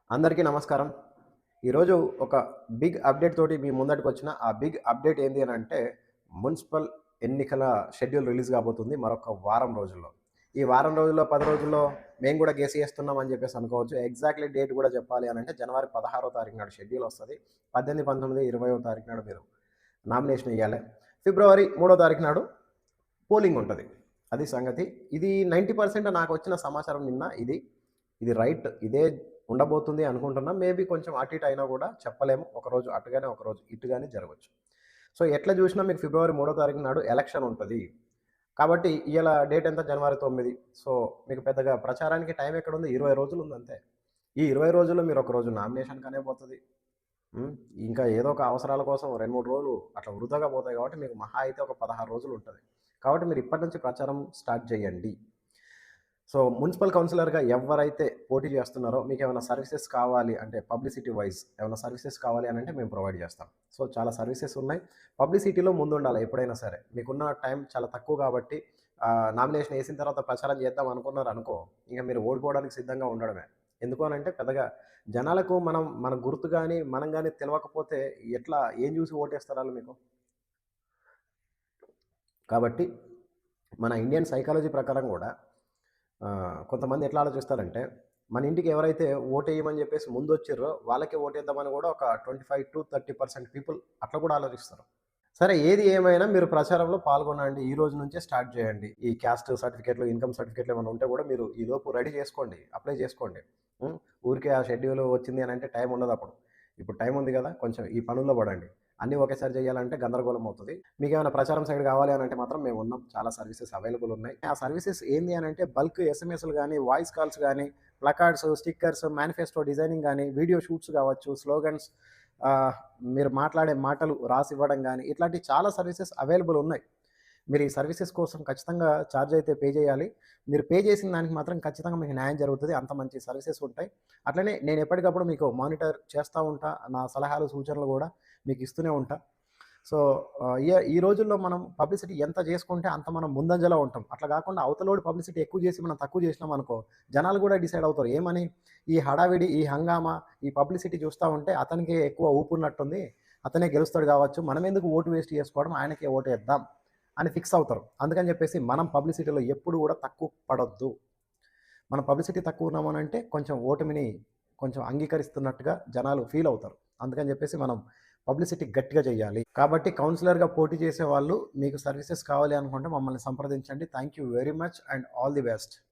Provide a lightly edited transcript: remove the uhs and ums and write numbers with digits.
అందరికీ నమస్కారం. ఈరోజు ఒక బిగ్ అప్డేట్ తోటి మీ ముందటికొచ్చిన. ఆ బిగ్ అప్డేట్ ఏంది అనంటే, మున్సిపల్ ఎన్నికల షెడ్యూల్ రిలీజ్ కాబోతుంది మరొక వారం రోజుల్లో. ఈ వారం రోజుల్లో, 10 రోజుల్లో మేము గూడా గెస్ చేస్తున్నాం అని జెప్పేసి అనుకోవచ్చు. ఎగ్జాక్ట్‌లీ డేట్ గూడా చెప్పాలి అనంటే జనవరి 16వ తారీఖు నాడు షెడ్యూల్ వస్తది. 18, 19, 20వ తారీఖు నాడు మీరు నామినేషన్ ఎయ్యాలె. ఫిబ్రవరి 3వ తారీఖు నాడు పోలింగ్ ఉంటది. అది సంగతి. ఇది 90% నాకొచ్చిన సమాచారం నిన్న ఇది. ఇది రైట్. ఇదే ఉండబోతుంది అనుకుంటున్నా. మేబీ కొంచెం అటు ఇటు అయినా కూడా చెప్పలేము. ఒకరోజు అటుగానే, ఒకరోజు ఇటుగానే జరగొచ్చు. సో, ఎట్లా చూసినా మీకు ఫిబ్రవరి 3 తారీఖు నాడు ఎలక్షన్ ఉంటది. కాబట్టి ఇయాల డేట్ ఎంత? జనవరి 9. సో, మీకు పెద్దగా ప్రచారానికి టైం ఎక్కడుంది? 20 రోజులుంది అంతే. ఈ 20 రోజుల్లో మీరు ఒక రోజు నామినేషన్‌కనే పోతది. హ్మ్. ఇంకా ఏదో ఒక అవసరాల కోసం 2, 3 రోజులు అట్లా వృధాగా పోతాయి కాబట్టి మీకు మహా అయితే ఒక 16 రోజులు ఉంటది. కాబట్టి మీరు ఇప్పటి నుంచి ప్రచారం స్టార్ట్ చేయండి. సో, మున్సిపల్ కౌన్సిలర్‌గా ఎవ్వరైతే పోటీ చేస్తున్నారో మీకేమైనా సర్వీసెస్ కావాలి అంటే పబ్లిసిటీ వైస్ ఏమైనా సర్వీసెస్ కావాలి అనంటే మేము ప్రొవైడ్ చేస్తాం. సో, చాలా సర్వీసెస్ ఉన్నాయి. పబ్లిసిటీలో ముందుండాలి ఎప్పుడైనా సరే. మీకున్న టైం చాలా తక్కువ కాబట్టి నామినేషన్ ఏసిన తర్వాత ప్రచారం చేద్దాం అనుకున్నారనుకో, ఇంక మీరు ఓడిపోవడానికి సిద్ధంగా ఉండడమే. ఎందుకు అనంటే పెద్దగా జనాలకు మన గుర్తు గాని, మనం గాని తెలవకపోతే ఎట్లా ఏం చూసి ఓటేస్తారు మీకు? కాబట్టి మన ఇండియన్ సైకాలజీ ప్రకారం గూడా కొంతమంది ఎట్లా ఆలోచిస్తారంటే, మన ఇంటికి ఎవరైతే ఓటేయమని జెప్పేసి ముందొచ్చిర్రో, వాళ్ళకే ఓటేద్దామని గూడా ఒక 25-30% పీపుల్ అట్లా కూడా ఆలోచిస్తారు. సరే ఏది ఏమైనా మీరు ప్రచారంలో పాల్గొనండి. ఈ రోజు నుంచే స్టార్ట్ జేయండి. ఈ క్యాస్ట్ సర్టిఫికేట్‌లు, ఇన్‌కమ్ సర్టిఫికేట్‌లు ఏమైనా ఉంటే గూడా మీరు ఈలోపు రెడీ జేసుకోండి. అప్లై జేసుకోండి. హ్మ్. ఊరికే ఆ షెడ్యూల్ వచ్చింది అనంటే టైం ఉండదప్పుడు. ఇప్పుడు టైం ఉంది గదా! కొంచెం ఈ పనుల్లో పడండి. అన్నీ ఒకేసారి చేయాలంటే గందరగోళం అవుతది. మీకేమైనా ప్రచారం సైడ్ కావాలి అనంటే మాత్రం మేమున్నాం. చాలా సర్వీసెస్ అవైలబుల్ ఉన్నాయి. ఆ సర్వీసెస్ ఏంది అనంటే బల్క్ ఎస్ఎంఎస్‌లు గాని, వాయిస్ కాల్స్ గాని, ప్లకార్డ్స్, స్టిక్కర్స్, మేనిఫెస్టో డిజైనింగ్ గాని, వీడియో షూట్స్ గావచ్చు, స్లోగన్స్ ఆహ్, మీరు మాట్లాడే మాటలు రాసివ్వడం గాని, ఇట్లాంటి చాలా సర్వీసెస్ అవైలబుల్ ఉన్నాయి. మీరు ఈ సర్వీసెస్ కోసం ఖచ్చితంగా చార్జ్ అయితే పే చేయాలి. మీరు పే చేసిన దానికి మాత్రం ఖచ్చితంగా మీకు న్యాయం జరుగుతది. అంత మంచి సర్వీసెస్ ఉంటాయి. అట్లనే నేను ఎప్పటికప్పుడు మీకు మానిటర్ చేస్తా ఉంటా. నా సలహాలు, సూచనలు గూడా మీకు ఇస్తూనే ఉంటా. సో, ఈ రోజుల్లో మనం పబ్లిసిటీ ఎంత చేసుకుంటే అంత మనం ముందంజలో ఉంటాం. అట్లా గాకుండా అవతలోడు పబ్లిసిటీ ఎక్కువ చేసి మనం తక్కువ చేసినామనుకో, జనాలు గూడా డిసైడ్ అవుతారు. ఏమని? ఈ హడావిడి, ఈ హంగామా, ఈ పబ్లిసిటీ చూస్తా ఉంటే అతనికే ఎక్కువ ఊపున్నట్టుంది. అతనే గెలుస్తాడు గావచ్చు. మనమెందుకు ఓటు వేస్ట్ చేసుకోవడం, ఆయనకే ఓటేద్దాం అని ఫిక్స్ అవుతారు. అందుకని జెప్పేసి మనం పబ్లిసిటీలో ఎప్పుడు గూడా తక్కువ పడొద్దు. మనం పబ్లిసిటీ తక్కువున్నామనంటే కొంచెం ఓటమిని కొంచెం అంగీకరిస్తున్నట్టుగా జనాలు ఫీల్ అవుతారు. అందుకని జెప్పేసి మనం పబ్లిసిటీ గట్టిగా చేయాలి. కాబట్టి కౌన్సిలర్‌గా పోటీ చేసేవాళ్ళు మీకు సర్వీసెస్ కావాలి అనుకుంటే మమ్మల్ని సంప్రదించండి. Thank you very much and all the best.